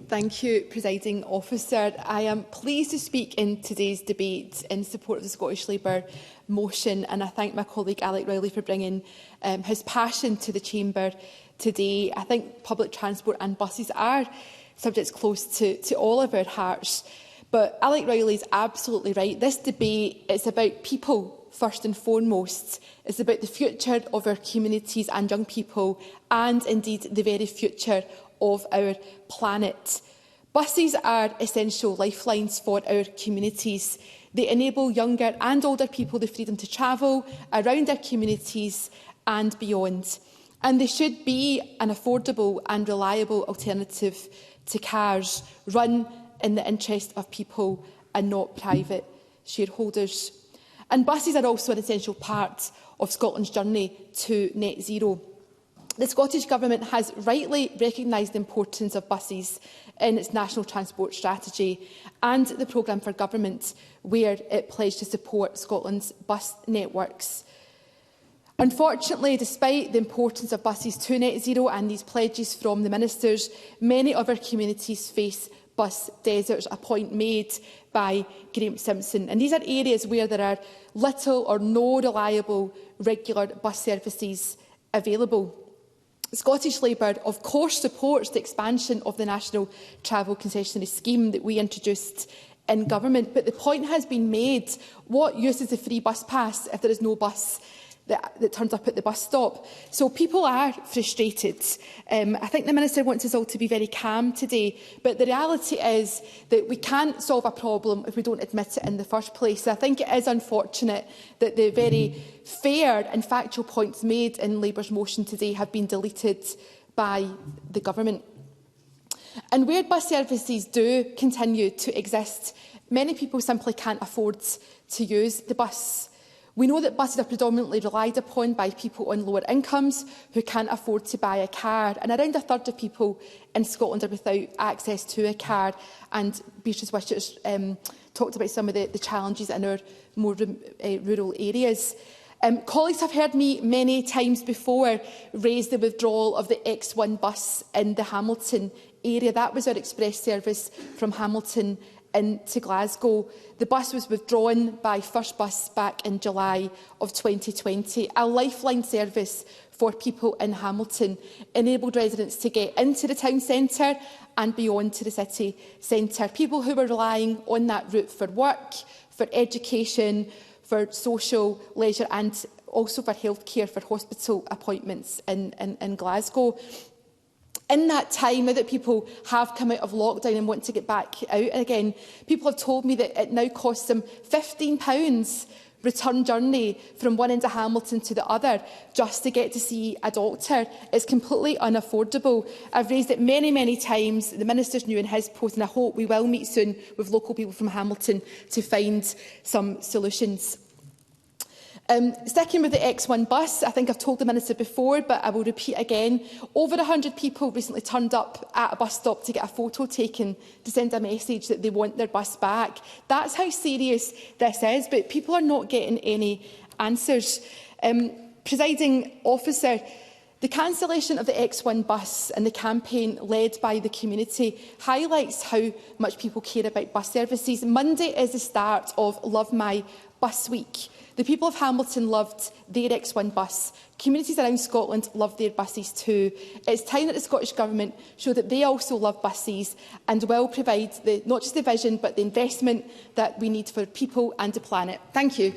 Thank you, Presiding Officer. I am pleased to speak in today's debate in support of the Scottish Labour motion, and I thank my colleague Alec Rowley for bringing his passion to the Chamber today. I think public transport and buses are subjects close to all of our hearts. But Alec Rowley is absolutely right. This debate is about people first and foremost. It's about the future of our communities and young people, and indeed the very future of our planet. Buses are essential lifelines for our communities. They enable younger and older people the freedom to travel around our communities and beyond. And they should be an affordable and reliable alternative to cars, run in the interest of people and not private shareholders. And buses are also an essential part of Scotland's journey to net zero. The Scottish Government has rightly recognised the importance of buses in its National Transport Strategy and the Programme for Government, where it pledged to support Scotland's bus networks. Unfortunately, despite the importance of buses to net zero and these pledges from the ministers, many of our communities face bus deserts, a point made by Graham Simpson. And these are areas where there are little or no reliable regular bus services available. Scottish Labour, of course, supports the expansion of the National Travel Concessionary Scheme that we introduced in government. But the point has been made, what use is the free bus pass if there is no bus that turns up at the bus stop? So people are frustrated. I think the Minister wants us all to be very calm today, but the reality is that we can't solve a problem if we don't admit it in the first place. So I think it is unfortunate that the very fair and factual points made in Labour's motion today have been deleted by the Government. And where bus services do continue to exist, many people simply can't afford to use the bus. We know that buses are predominantly relied upon by people on lower incomes who can't afford to buy a car, and around a third of people in Scotland are without access to a car. And Beatrice Wishart talked about some of the challenges in our more rural areas. Colleagues have heard me many times before raise the withdrawal of the X1 bus in the Hamilton area. That was our express service from Hamilton into Glasgow. The bus was withdrawn by First Bus back in July of 2020. A lifeline service for people in Hamilton enabled residents to get into the town centre and beyond to the city centre. People who were relying on that route for work, for education, for social, leisure and also for healthcare, for hospital appointments in Glasgow. In that time, now that people have come out of lockdown and want to get back out again, people have told me that it now costs them £15 return journey from one end of Hamilton to the other just to get to see a doctor. It's completely unaffordable. I've raised it many, many times. The Minister's new in his post, and I hope we will meet soon with local people from Hamilton to find some solutions. Sticking with the X1 bus, I think I've told the Minister before, but I will repeat again. Over 100 people recently turned up at a bus stop to get a photo taken to send a message that they want their bus back. That's how serious this is, but people are not getting any answers. Presiding Officer, the cancellation of the X1 bus and the campaign led by the community highlights how much people care about bus services. Monday is the start of Love My Bus Week. The people of Hamilton loved their X1 bus. Communities around Scotland love their buses too. It's time that the Scottish Government show that they also love buses and will provide not just the vision but the investment that we need for people and the planet. Thank you.